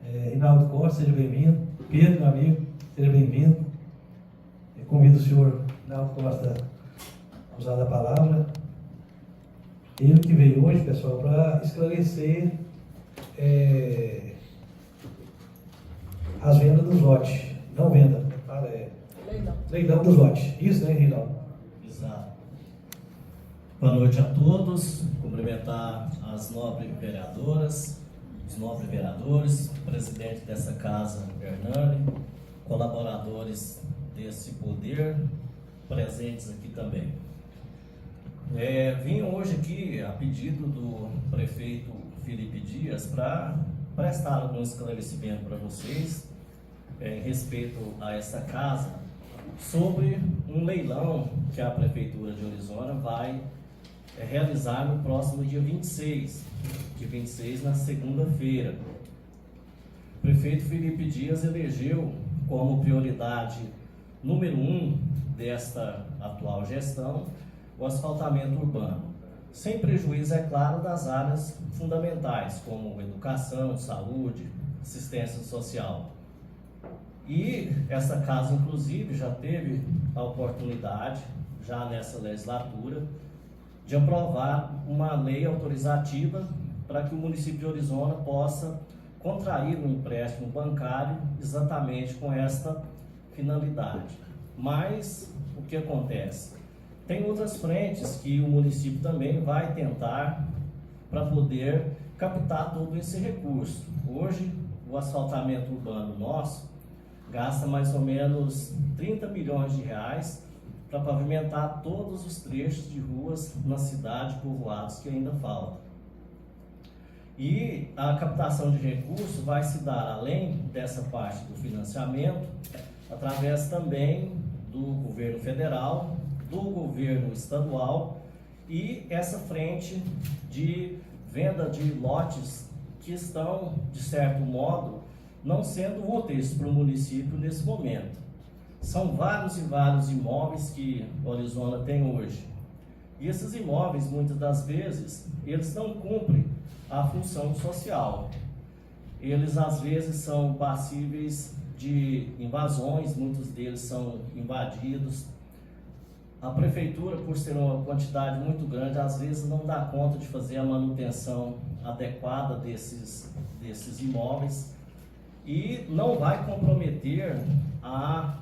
Rinaldo Costa, seja bem-vindo. Pedro, meu amigo, seja bem-vindo. Eu convido o senhor Rinaldo Costa a usar a palavra. Ele que veio hoje, pessoal, para esclarecer as vendas dos lotes. Não venda, leilão dos lotes. Isso, né, Rinaldo? Exato. Boa noite a todos. Cumprimentar as nobres vereadoras, os nobres vereadores, presidente dessa casa, Hernani, colaboradores desse poder, presentes aqui também. Vim hoje aqui a pedido do prefeito Felipe Dias para prestar algum esclarecimento para vocês em respeito a essa casa sobre um leilão que a Prefeitura de Orizona vai realizar no próximo dia 26, na segunda-feira. O prefeito Felipe Dias elegeu como prioridade número 1 desta atual gestão o asfaltamento urbano, sem prejuízo, é claro, das áreas fundamentais, como educação, saúde, assistência social. E essa casa, inclusive, já teve a oportunidade, já nessa legislatura, de aprovar uma lei autorizativa para que o município de Orizona possa contrair um empréstimo bancário exatamente com esta finalidade. Mas o que acontece? Tem outras frentes que o município também vai tentar para poder captar todo esse recurso. Hoje, o asfaltamento urbano nosso gasta mais ou menos 30 milhões de reais para pavimentar todos os trechos de ruas na cidade, povoados que ainda faltam. E a captação de recursos vai se dar, além dessa parte do financiamento, através também do governo federal, do governo estadual e essa frente de venda de lotes que estão, de certo modo, não sendo úteis para o município nesse momento. São vários e vários imóveis que Orizona tem hoje. E esses imóveis, muitas das vezes, eles não cumprem a função social. Eles, às vezes, são passíveis de invasões, muitos deles são invadidos. A prefeitura, por ser uma quantidade muito grande, às vezes não dá conta de fazer a manutenção adequada desses imóveis e não vai comprometer a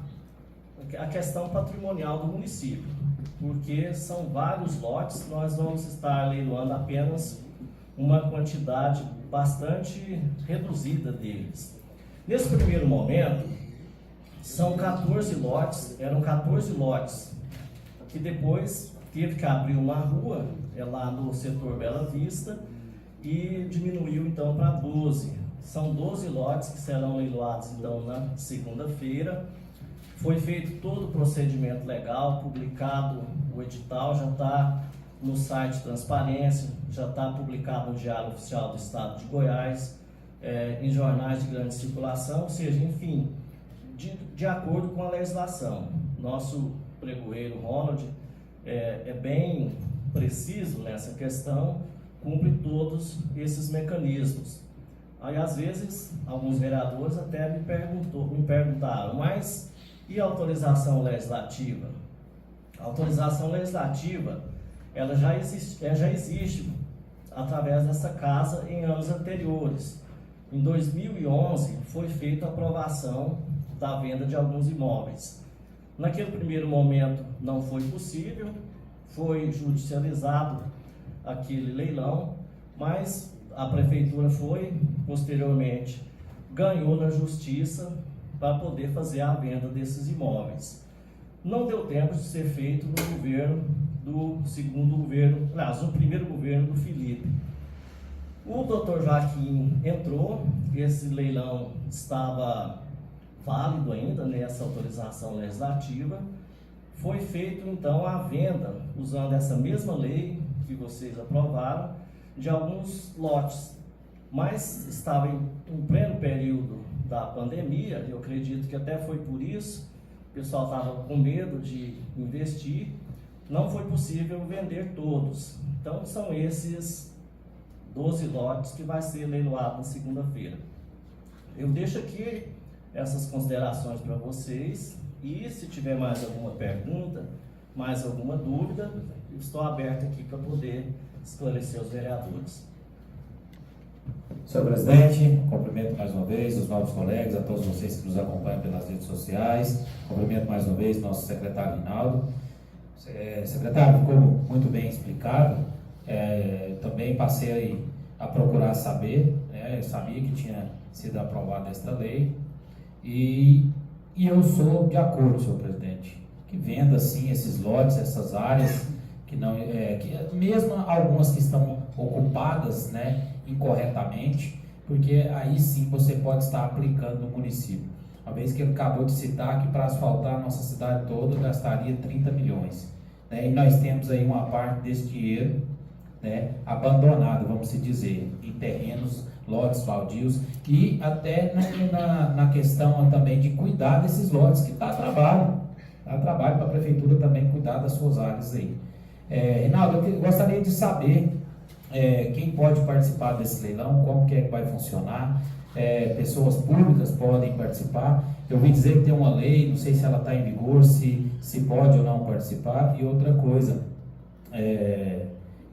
questão patrimonial do município, porque são vários lotes, nós vamos estar leiloando apenas uma quantidade bastante reduzida deles. Nesse primeiro momento, são 14 lotes, eram 14 lotes, que depois teve que abrir uma rua, lá no setor Bela Vista, e diminuiu então para 12. São 12 lotes que serão leiloados então na segunda-feira. Foi feito todo o procedimento legal, publicado o edital, já está no site Transparência, já está publicado no Diário Oficial do Estado de Goiás, em jornais de grande circulação, ou seja, enfim, de acordo com a legislação. Nosso pregoeiro Ronald é bem preciso nessa questão, cumpre todos esses mecanismos. Aí, às vezes, alguns vereadores até me perguntaram, mas e a autorização legislativa? A autorização legislativa, ela já existe através dessa casa em anos anteriores. Em 2011, foi feita a aprovação da venda de alguns imóveis. Naquele primeiro momento não foi possível, foi judicializado aquele leilão, mas a prefeitura posteriormente ganhou na justiça para poder fazer a venda desses imóveis. Não deu tempo de ser feito no primeiro governo do Felipe. O doutor Joaquim entrou, esse leilão estava válido ainda nessa autorização legislativa, foi feito então a venda, usando essa mesma lei que vocês aprovaram, de alguns lotes, mas estava em pleno período da pandemia, eu acredito que até foi por isso, o pessoal estava com medo de investir, não foi possível vender todos. Então são esses 12 lotes que vai ser leiloado na segunda-feira. Eu deixo aqui essas considerações para vocês e se tiver mais alguma pergunta, mais alguma dúvida, eu estou aberto aqui para poder esclarecer os vereadores. Senhor presidente, cumprimento mais uma vez os novos colegas, a todos vocês que nos acompanham pelas redes sociais. Cumprimento mais uma vez nosso secretário Rinaldo. Secretário, ficou muito bem explicado. Também passei a procurar saber, eu sabia que tinha sido aprovada esta lei e eu sou de acordo, senhor presidente, que venda sim esses lotes, essas áreas, que não, que mesmo algumas que estão ocupadas, incorretamente, porque aí sim você pode estar aplicando no município. Uma vez que ele acabou de citar que para asfaltar a nossa cidade toda gastaria 30 milhões. E nós temos aí uma parte desse dinheiro abandonado, vamos se dizer, em terrenos, lotes baldios, e até na questão também de cuidar desses lotes, que dá trabalho para a prefeitura também cuidar das suas áreas aí. Rinaldo, eu gostaria de saber quem pode participar desse leilão, como que é que vai funcionar. Pessoas públicas podem participar. Eu ouvi dizer que tem uma lei, não sei se ela está em vigor, se pode ou não participar. E outra coisa,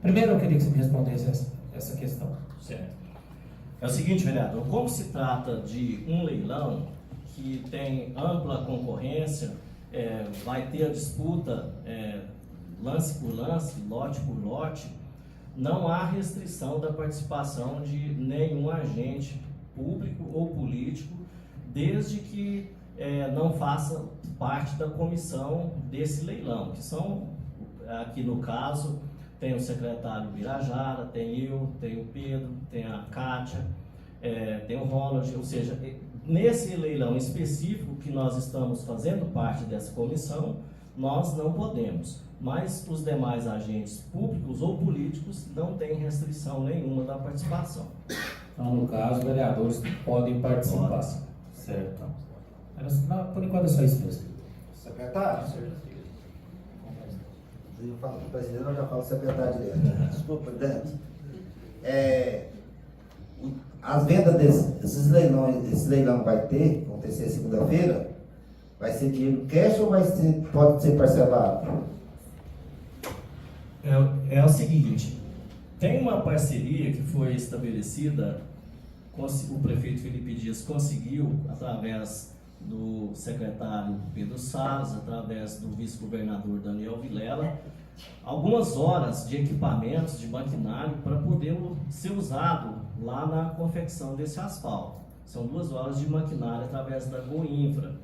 primeiro eu queria que você me respondesse essa questão. Certo. É o seguinte, vereador, como se trata de um leilão que tem ampla concorrência, vai ter a disputa lance por lance, lote por lote, não há restrição da participação de nenhum agente público ou político, desde que não faça parte da comissão desse leilão, que são, aqui no caso, tem o secretário Birajara, tem eu, tem o Pedro, tem a Kátia, tem o Ronald, ou seja, nesse leilão específico que nós estamos fazendo parte dessa comissão, nós não podemos, mas os demais agentes públicos ou políticos não têm restrição nenhuma da participação. Então, no caso, vereadores podem participar. Pode. Certo. Por enquanto é só isso mesmo. Secretário? Eu falo com o presidente, eu já falo secretário direto. Desculpa, presidente. As vendas desses leilões, esse leilão vai acontecer segunda-feira, vai ser dinheiro cash ou pode ser parcelado? É o seguinte, tem uma parceria que foi estabelecida, o prefeito Felipe Dias conseguiu, através do secretário Pedro Salles, através do vice-governador Daniel Vilela, algumas horas de equipamentos, de maquinário, para poder ser usado lá na confecção desse asfalto. São 2 horas de maquinário através da Goinfra.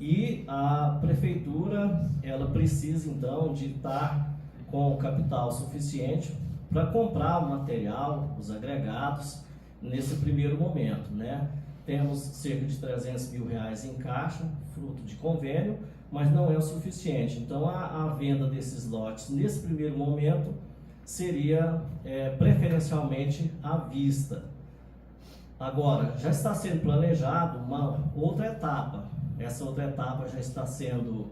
E a prefeitura, ela precisa então de estar com capital suficiente para comprar o material, os agregados, nesse primeiro momento, Temos cerca de 300 mil reais em caixa, fruto de convênio, mas não é o suficiente. Então, a venda desses lotes, nesse primeiro momento, seria preferencialmente à vista. Agora, já está sendo planejado uma outra etapa. Essa outra etapa já está sendo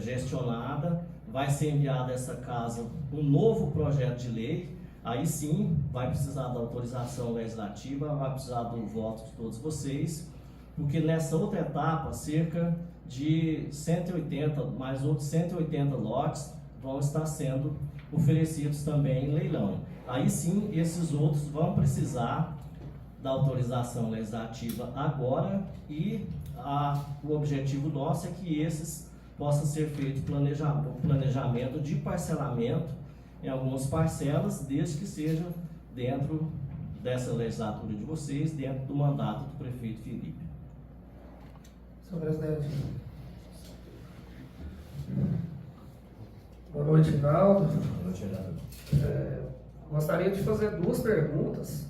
gestionada, vai ser enviado a essa casa um novo projeto de lei. Aí sim, vai precisar da autorização legislativa, vai precisar do voto de todos vocês, porque nessa outra etapa, cerca de 180, mais outros 180 lotes vão estar sendo oferecidos também em leilão. Aí sim, esses outros vão precisar da autorização legislativa agora e o objetivo nosso é que esses possam ser feito planejamento de parcelamento em algumas parcelas, desde que seja dentro dessa legislatura de vocês, dentro do mandato do prefeito Felipe. Senhor presidente. Boa noite, Rinaldo. Boa noite, vereador. Gostaria de fazer 2 perguntas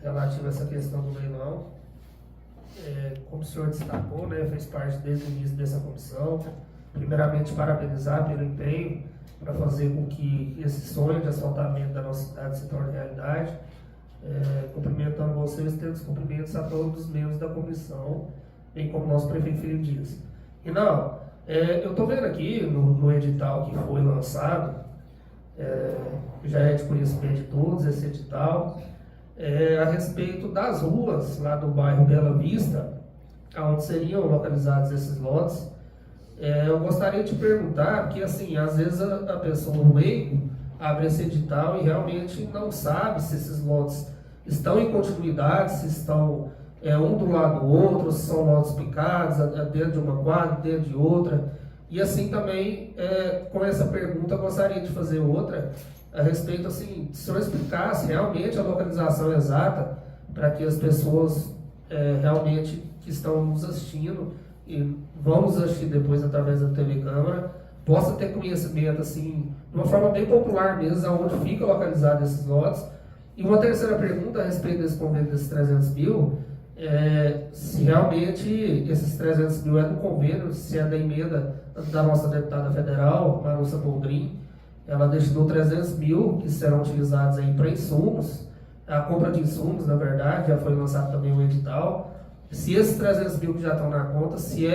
relativas a essa questão do leilão. Como o senhor destacou, fez parte desde o início dessa comissão. Primeiramente, parabenizar pelo empenho para fazer com que esse sonho de asfaltamento da nossa cidade se torne realidade. Cumprimentando vocês, tendo os cumprimentos a todos os membros da comissão, bem como nosso prefeito Felipe Dias. Rinaldo, eu estou vendo aqui no edital que foi lançado, já é de conhecimento de todos esse edital, a respeito das ruas lá do bairro Bela Vista, onde seriam localizados esses lotes. Eu gostaria de perguntar, porque assim, às vezes a pessoa, o leigo, abre esse edital e realmente não sabe se esses lotes estão em continuidade, se estão um do lado do outro, se são lotes picados, dentro de uma quadra, dentro de outra. E assim também, com essa pergunta, eu gostaria de fazer outra, a respeito, assim, se o senhor explicasse realmente a localização exata, para que as pessoas realmente que estão nos assistindo, e vão nos assistir depois através da TV Câmara, possa ter conhecimento, assim, de uma forma bem popular mesmo, aonde fica localizado esses lotes. E uma terceira pergunta a respeito desse convênio desses 300 mil, se realmente esses 300 mil é do convênio, se é da emenda da nossa deputada federal, Marussa Boldrin. Ela destinou 300 mil que serão utilizados aí para insumos, a compra de insumos, na verdade, já foi lançado também o edital. Se esses 300 mil que já estão na conta, se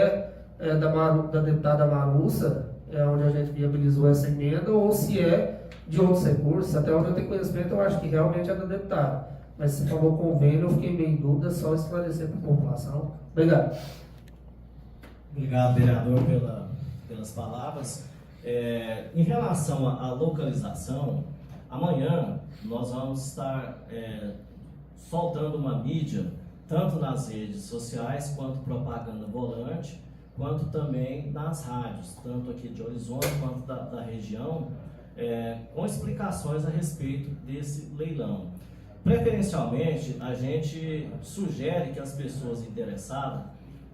da deputada Marussa, onde a gente viabilizou essa emenda, ou se é de outros recursos. Até onde eu tenho conhecimento, eu acho que realmente é da deputada. Mas se falou convênio, eu fiquei meio em dúvida, só esclarecer para a população. Obrigado. Obrigado, vereador, pelas palavras. Em relação à localização, amanhã nós vamos estar soltando uma mídia, tanto nas redes sociais, quanto propaganda volante, quanto também nas rádios, tanto aqui de Horizonte quanto da região, com explicações a respeito desse leilão. Preferencialmente, a gente sugere que as pessoas interessadas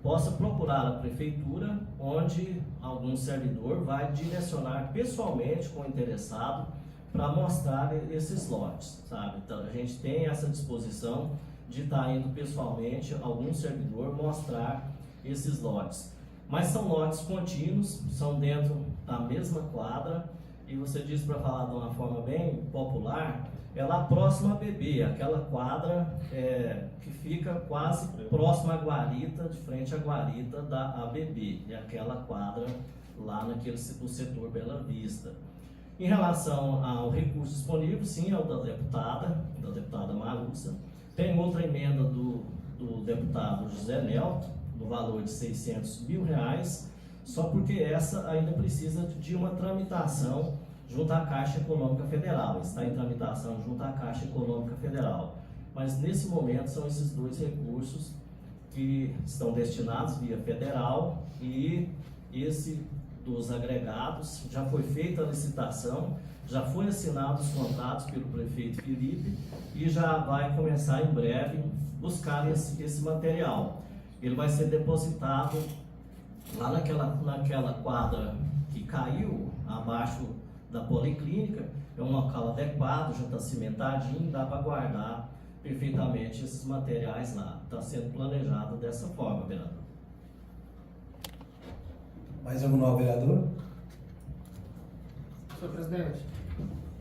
possam procurar a prefeitura, onde algum servidor vai direcionar pessoalmente com o interessado para mostrar esses lotes, sabe? Então, a gente tem essa disposição de estar indo pessoalmente, algum servidor, mostrar esses lotes. Mas são lotes contínuos, são dentro da mesma quadra, e você disse, para falar de uma forma bem popular, é lá próximo à BB, aquela quadra que fica quase próxima à guarita, de frente à guarita da ABB, é aquela quadra lá o setor Bela Vista. Em relação ao recurso disponível, sim, é o da deputada Marussa. Tem outra emenda do deputado José Nelto, no valor de R$600 mil, só porque essa ainda precisa de uma tramitação junto à Caixa Econômica Federal. Está em tramitação junto à Caixa Econômica Federal. Mas nesse momento são esses dois recursos que estão destinados via federal, e esse dos agregados já foi feita a licitação, já foi assinados os contratos pelo prefeito Felipe e já vai começar em breve buscar esse material. Ele vai ser depositado lá naquela quadra que caiu abaixo da policlínica. É um local adequado, já está cimentadinho, dá para guardar perfeitamente esses materiais lá. Está sendo planejado dessa forma, vereador. Mais algum novo vereador? Senhor presidente,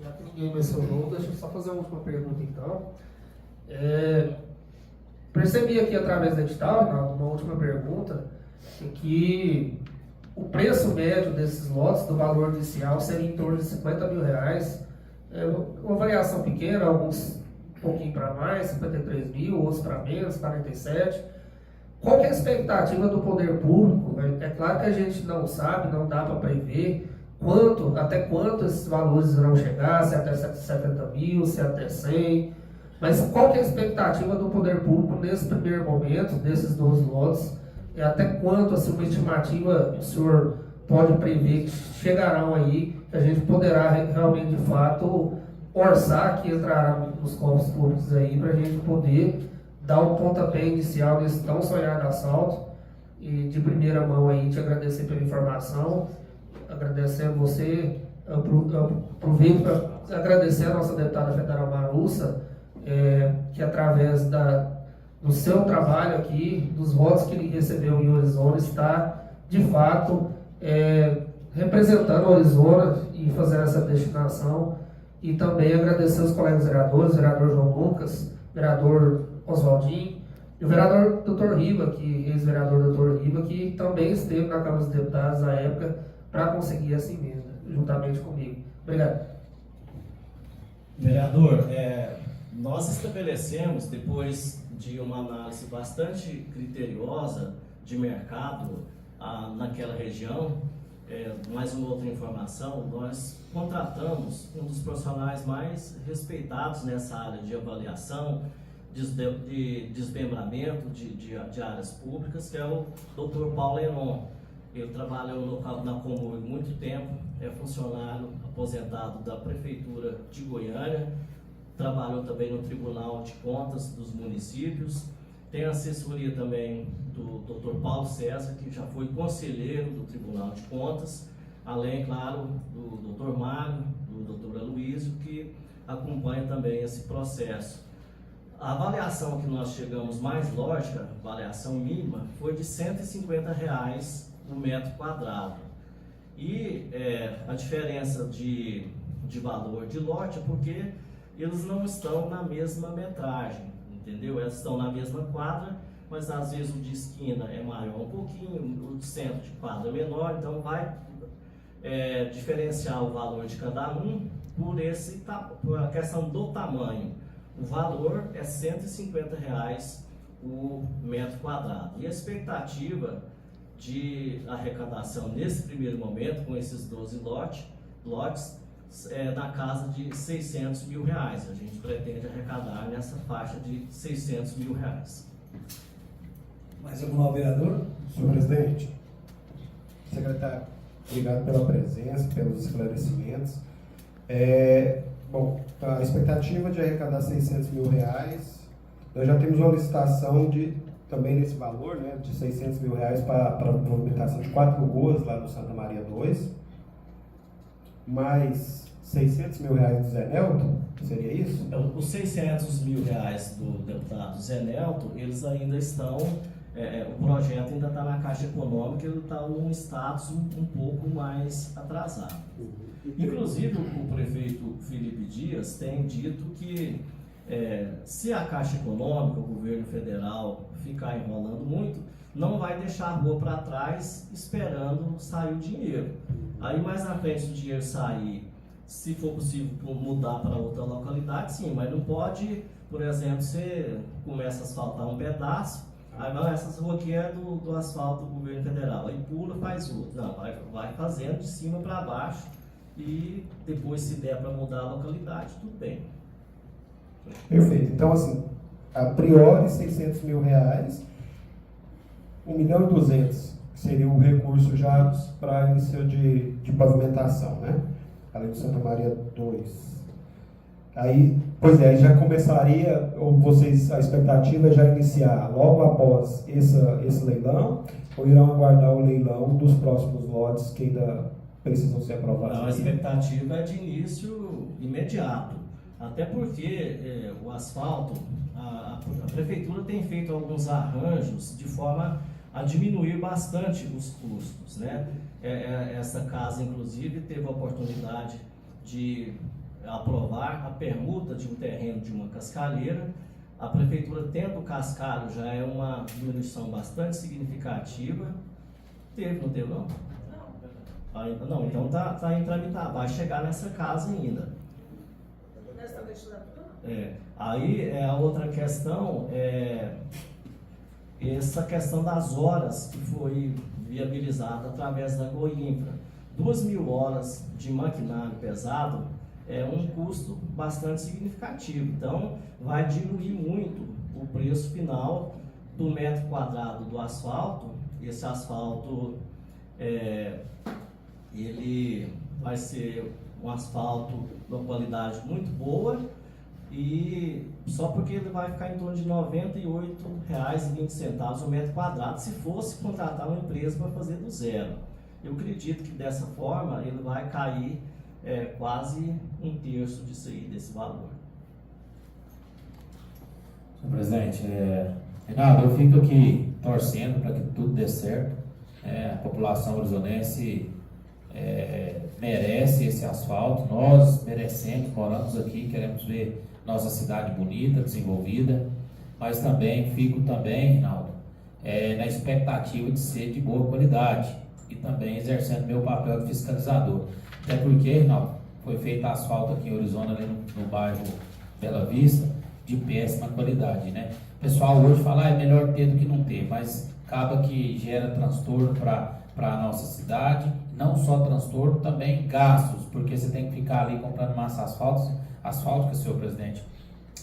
já que ninguém mencionou, deixa eu só fazer uma última pergunta então. Percebi aqui através do edital, uma última pergunta, que o preço médio desses lotes, do valor inicial, seria em torno de R$50 mil. Uma variação pequena, alguns um pouquinho para mais, 53 mil, outros para menos, 47. Qual que é a expectativa do poder público? É claro que a gente não sabe, não dá para prever até quanto esses valores irão chegar, se até 70 mil, se até 100. Mas qual que é a expectativa do poder público nesse primeiro momento, desses 12 lotes? Até quanto, assim, uma estimativa o senhor pode prever que chegarão aí, que a gente poderá realmente, de fato, orçar, que entrará nos cofres públicos aí, para a gente poder dar um pontapé inicial nesse tão sonhado assalto? E de primeira mão aí, te agradecer pela informação, agradecer a você, aproveito para agradecer a nossa deputada federal Marussa, que através do seu trabalho aqui, dos votos que ele recebeu em Orizona, está de fato representando Orizona e fazendo essa destinação. E também agradecer os colegas vereadores, vereador João Lucas, vereador Oswaldinho, e o vereador Dr. Riva, ex-vereador Dr. Riva, que também esteve na Câmara dos Deputados na época para conseguir essa emenda, juntamente comigo. Obrigado. Vereador, Nós estabelecemos, depois de uma análise bastante criteriosa de mercado naquela região, mais uma outra informação, nós contratamos um dos profissionais mais respeitados nessa área de avaliação, de desmembramento de áreas públicas, que é o Dr. Paulo Henon. Ele trabalhou na Comurg muito tempo, é funcionário aposentado da Prefeitura de Goiânia, trabalhou também no Tribunal de Contas dos municípios, tem assessoria também do Dr. Paulo César, que já foi conselheiro do Tribunal de Contas, além, claro, do Dr. Mário, do Dr. Aloysio, que acompanha também esse processo. A avaliação que nós chegamos mais lógica, avaliação mínima, foi de R$ 150 o metro quadrado. E a diferença de valor de lote é porque eles não estão na mesma metragem, entendeu? Eles estão na mesma quadra, mas às vezes o de esquina é maior um pouquinho, o de centro de quadra é menor, então vai diferenciar o valor de cada um por a questão do tamanho. O valor é R$ 150 o metro quadrado. E a expectativa de arrecadação nesse primeiro momento, com esses 12 lotes, é na casa de R$ 600 mil. A gente pretende arrecadar nessa faixa de R$ 600 mil. Mais algum vereador? Senhor presidente, secretário, obrigado pela presença, pelos esclarecimentos. Bom, a expectativa de arrecadar R$ 600 mil, nós já temos uma licitação também nesse valor, né, de R$ 600 mil para a movimentação de 4 ruas lá no Santa Maria 2, mais R$ 600 mil do Zé Nelton, seria isso? Os R$ 600 mil do deputado Zé Nelton, eles ainda estão, o projeto ainda está na Caixa Econômica, ele está num status um pouco mais atrasado. Inclusive, o prefeito Felipe Dias tem dito que se a Caixa Econômica, o governo federal, ficar enrolando muito, não vai deixar a rua para trás esperando sair o dinheiro. Aí mais na frente do dinheiro sair, se for possível mudar para outra localidade, sim, mas não pode, por exemplo, você começa a asfaltar um pedaço, aí não, essa rua aqui é do asfalto do governo federal, aí pula, faz outro. Não, vai fazendo de cima para baixo e depois, se der para mudar a localidade, tudo bem. Perfeito. Então, assim, a priori, R$ 600 mil, R$ 1.200.000, que seria o recurso já para início de pavimentação, né? Além do Santa Maria 2. Aí, aí já começaria, ou a expectativa é já iniciar logo após esse leilão, ou irão aguardar o leilão dos próximos lotes que ainda precisam ser aprovados? Não, a expectativa é de início imediato, até porque o asfalto, a prefeitura tem feito alguns arranjos de forma a diminuir bastante os custos, né? Essa casa, inclusive, teve a oportunidade de aprovar a permuta de um terreno de uma cascalheira. A prefeitura, tendo o cascalho, já é uma diminuição bastante significativa. Não teve não? Ainda não, então está em tramitar, vai chegar nessa casa ainda. Aí a outra questão essa questão das horas que foi viabilizada através da Goinfra. 2.000 horas de maquinário pesado é um custo bastante significativo, então vai diluir muito o preço final do metro quadrado do asfalto. Esse asfalto ele vai ser um asfalto de uma qualidade muito boa, e só porque ele vai ficar em torno de R$ 98,20 o metro quadrado se fosse contratar uma empresa para fazer do zero. Eu acredito que dessa forma ele vai cair quase 1/3 disso aí, desse valor. Senhor presidente, Reinaldo, eu fico aqui torcendo para que tudo dê certo. A população horizonense merece esse asfalto, nós merecemos, moramos aqui, queremos ver nossa cidade bonita, desenvolvida, mas também fico Reinaldo, na expectativa de ser de boa qualidade e também exercendo meu papel de fiscalizador. Até porque, Reinaldo, foi feito asfalto aqui em Orizona, ali no bairro Bela Vista, de péssima qualidade, né? O pessoal hoje fala, é melhor ter do que não ter, mas acaba que gera transtorno para a nossa cidade, não só transtorno, também gastos, porque você tem que ficar ali comprando massa asfáltica, senhor presidente,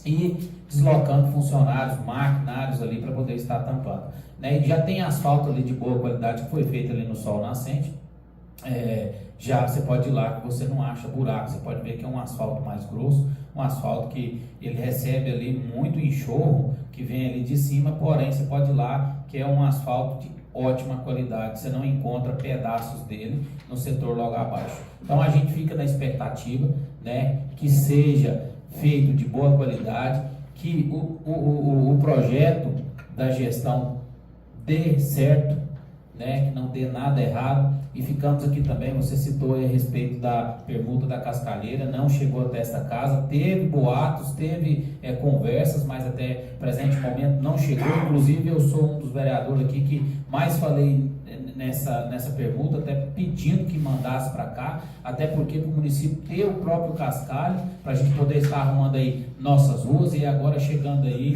e deslocando funcionários, maquinários ali para poder estar tampando, né? E já tem asfalto ali de boa qualidade que foi feito ali no sol nascente. Já você pode ir lá que você não acha buraco, você pode ver que é um asfalto mais grosso, um asfalto que ele recebe ali muito enxurro que vem ali de cima, porém você pode ir lá que é um asfalto de ótima qualidade, você não encontra pedaços dele no setor logo abaixo. Então a gente fica na expectativa, né, que seja feito de boa qualidade, que o projeto da gestão dê certo, né, que não dê nada errado. E ficamos aqui também, você citou a respeito da permuta da Cascalheira, não chegou até esta casa, teve boatos, teve conversas, mas até presente momento não chegou. Inclusive eu sou um dos vereadores aqui que mais falei nessa permuta, até pedindo que mandasse para cá, até porque para o município ter o próprio cascalho, para a gente poder estar arrumando aí nossas ruas, e agora chegando aí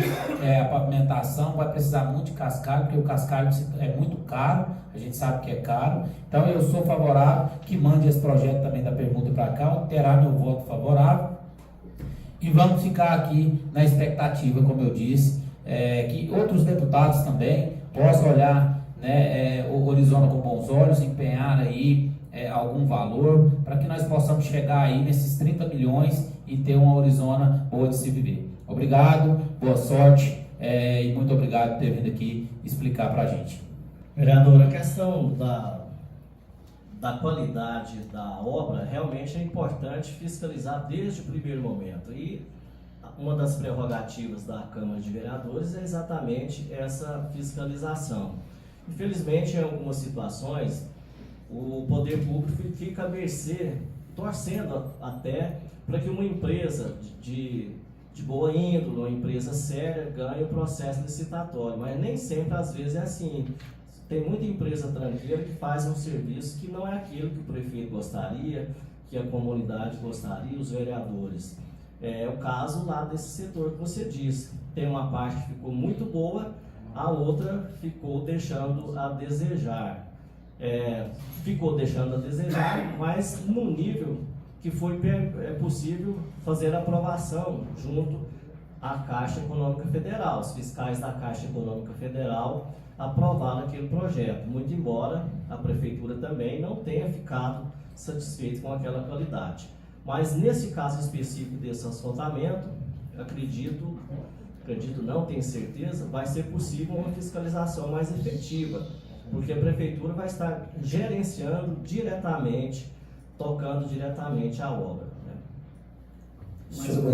a pavimentação, vai precisar muito de cascalho, porque o cascalho é muito caro, a gente sabe que é caro. Então eu sou favorável que mande esse projeto também da permuta para cá, terá meu voto favorável, e vamos ficar aqui na expectativa, como eu disse, que outros deputados também possam olhar, né, o Orizona com bons olhos, empenhar aí algum valor, para que nós possamos chegar aí nesses 30 milhões e ter uma Orizona boa de se viver. Obrigado, boa sorte, e muito obrigado por ter vindo aqui explicar para a gente. Vereador, a questão da qualidade da obra realmente é importante fiscalizar desde o primeiro momento, e uma das prerrogativas da Câmara de Vereadores é exatamente essa fiscalização. Infelizmente, em algumas situações, o poder público fica à mercê, torcendo até para que uma empresa de boa índole, uma empresa séria, ganhe o processo licitatório, mas nem sempre, às vezes, é assim. Tem muita empresa tranqueira que faz um serviço que não é aquilo que o prefeito gostaria, que a comunidade gostaria, os vereadores. É o caso lá desse setor que você disse. Tem uma parte que ficou muito boa, a outra ficou deixando a desejar. Ficou deixando a desejar, mas no nível que foi possível fazer a aprovação junto à Caixa Econômica Federal. Os fiscais da Caixa Econômica Federal aprovaram aquele projeto, muito embora a Prefeitura também não tenha ficado satisfeita com aquela qualidade. Mas nesse caso específico desse asfaltamento, acredito não, tenho certeza, vai ser possível uma fiscalização mais efetiva, porque a Prefeitura vai estar gerenciando diretamente, tocando diretamente a obra, né? Senhor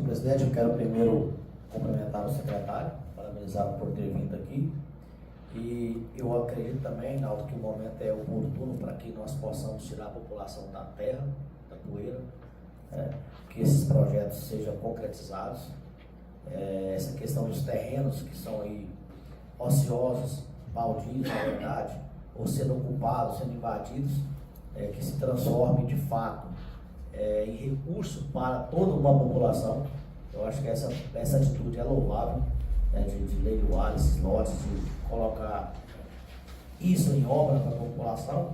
presidente, eu quero primeiro cumprimentar o secretário, parabenizá-lo por ter vindo aqui, e eu acredito também, Naldo, que o momento é oportuno para que nós possamos tirar a população da terra, da poeira, que esses projetos sejam concretizados. Essa questão dos terrenos que são aí ociosos, baldios, na verdade, ou sendo ocupados, sendo invadidos, que se transforme de fato em recurso para toda uma população. Eu acho que essa atitude é louvável, de leiloar esses lotes, de colocar isso em obra para a população,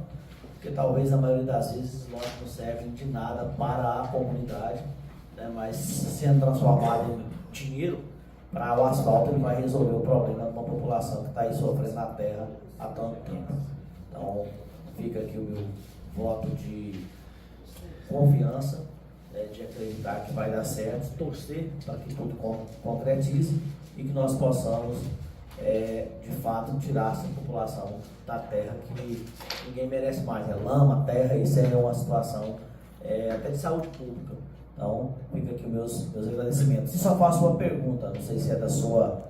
porque talvez na maioria das vezes esses lotes não servem de nada para a comunidade, né, mas sendo transformado em dinheiro para o asfalto, ele vai resolver o problema de uma população que está aí sofrendo na terra há tanto tempo. Então, fica aqui o meu voto de confiança, de acreditar que vai dar certo, torcer para que tudo concretize e que nós possamos, de fato, tirar essa população da terra que ninguém merece mais. Lama, terra, isso é uma situação até de saúde pública. Então, fica aqui meus agradecimentos. E só faço uma pergunta, não sei se é da sua,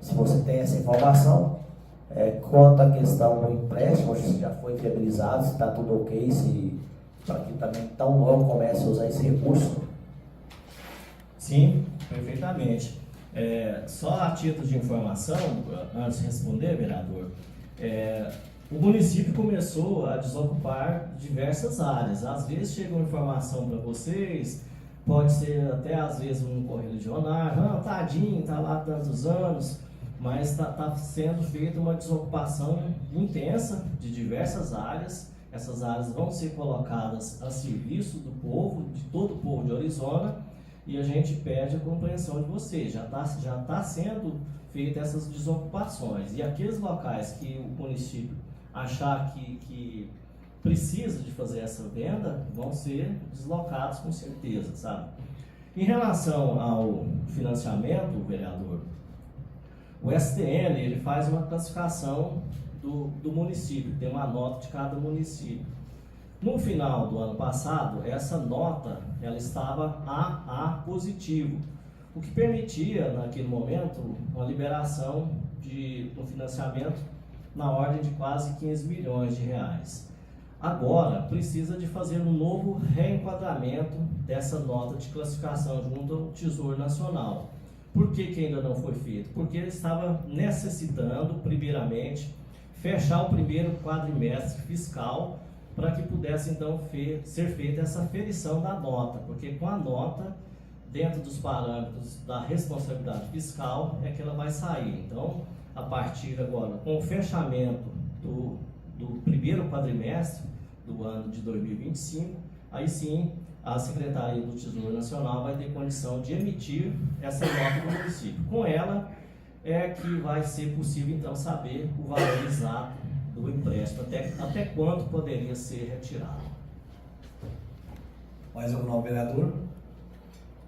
se você tem essa informação, quanto à questão do empréstimo, se já foi viabilizado, se está tudo ok, se para que também tão logo comece a usar esse recurso. Sim, perfeitamente. Só a título de informação, antes de responder, vereador, o município começou a desocupar diversas áreas. Às vezes chega uma informação para vocês, pode ser até às vezes um correligionário, tadinho, está lá há tantos anos, mas está sendo feita uma desocupação intensa de diversas áreas. Essas áreas vão ser colocadas a serviço do povo, de todo o povo de Orizona, e a gente pede a compreensão de vocês. Já tá sendo feitas essas desocupações, e aqueles locais que o município achar que precisa de fazer essa venda, vão ser deslocados com certeza, sabe? Em relação ao financiamento, vereador, o STN ele faz uma classificação do município, tem uma nota de cada município. No final do ano passado, essa nota ela estava AA positivo, o que permitia, naquele momento, uma liberação de um financiamento na ordem de quase 15 milhões de reais. Agora, precisa de fazer um novo reenquadramento dessa nota de classificação junto ao Tesouro Nacional. Por que ainda não foi feito? Porque ele estava necessitando, primeiramente, fechar o primeiro quadrimestre fiscal para que pudesse, então, ser feita essa ferição da nota, porque com a nota, dentro dos parâmetros da responsabilidade fiscal, é que ela vai sair. Então, a partir agora, com o fechamento do primeiro quadrimestre do ano de 2025, aí sim a Secretaria do Tesouro Nacional vai ter condição de emitir essa nota do município. Com ela é que vai ser possível então saber o valor exato do empréstimo, até quanto poderia ser retirado. Mais algum nome, vereador?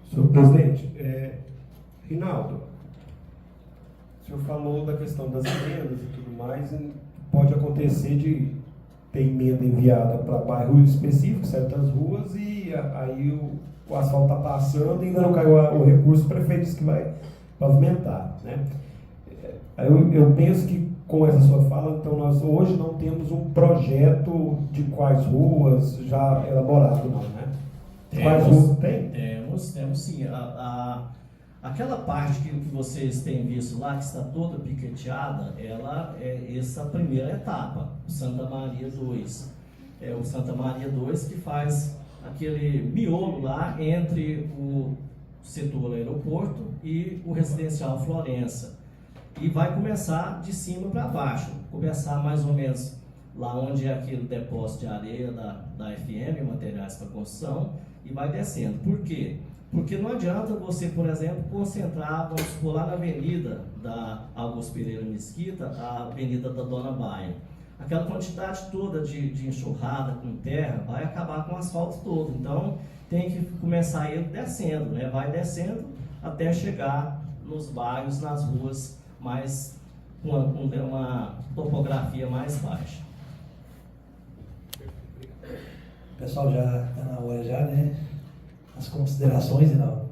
Senhor presidente, Rinaldo, o senhor falou da questão das emendas e tudo mais, e pode acontecer de ter emenda enviada para bairros específicos, certas ruas, e aí o asfalto está passando e ainda não caiu o recurso, o prefeito disse que vai pavimentar, né? Eu penso que com essa sua fala, então nós hoje não temos um projeto de quais ruas já elaborado, não, né? Quais ruas tem? Temos sim. Aquela parte que vocês têm visto lá, que está toda piqueteada, ela é essa primeira etapa, o Santa Maria 2. É o Santa Maria 2 que faz aquele miolo lá entre o setor aeroporto e o residencial Florença. E vai começar de cima para baixo, começar mais ou menos lá onde é aquele depósito de areia da FM, materiais para construção, e vai descendo. Por quê? Porque não adianta você, por exemplo, concentrar, vamos supor, lá na avenida da Augusto Pereira Mesquita, a avenida da Dona Baia. Aquela quantidade toda de enxurrada com terra vai acabar com o asfalto todo. Então, tem que começar ele descendo, né? Vai descendo até chegar nos bairros, nas ruas, mais com uma topografia mais baixa. O pessoal já está na hora já, né? As considerações, Rinaldo?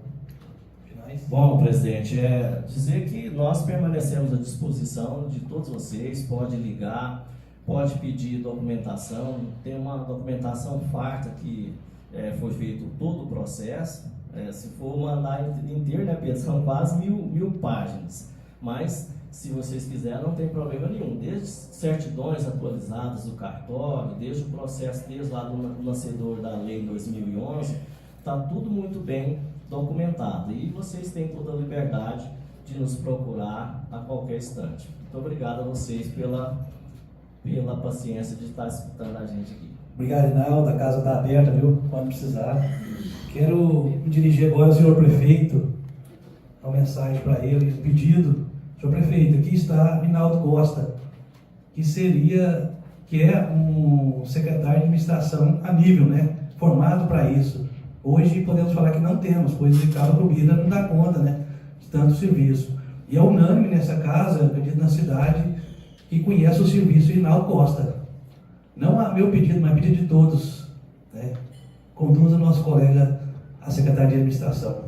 Finais? Bom, presidente, dizer que nós permanecemos à disposição de todos vocês, pode ligar, pode pedir documentação, tem uma documentação farta que foi feito todo o processo, se for mandar inteiro, né, Pedro, são quase mil páginas, mas se vocês quiserem não tem problema nenhum, desde certidões atualizadas do cartório, desde o processo, desde lá do nascedor da lei 2011, está tudo muito bem documentado e vocês têm toda a liberdade de nos procurar a qualquer instante. Muito obrigado a vocês pela paciência de estar escutando a gente aqui. Obrigado, Rinaldo. A casa está aberta, viu? Quando precisar. Quero me dirigir agora ao senhor prefeito, uma mensagem para ele, um pedido. Senhor prefeito, aqui está Rinaldo Costa, que é um secretário de administração a nível, né? Formado para isso. Hoje podemos falar que não temos, pois o Ricardo Brumida não dá conta, né, de tanto serviço. E é unânime nessa casa, acredito, na cidade, que conhece o serviço de Rinaldo Costa. Não a meu pedido, mas pedido de todos, né? Conduza o nosso colega à Secretaria de Administração.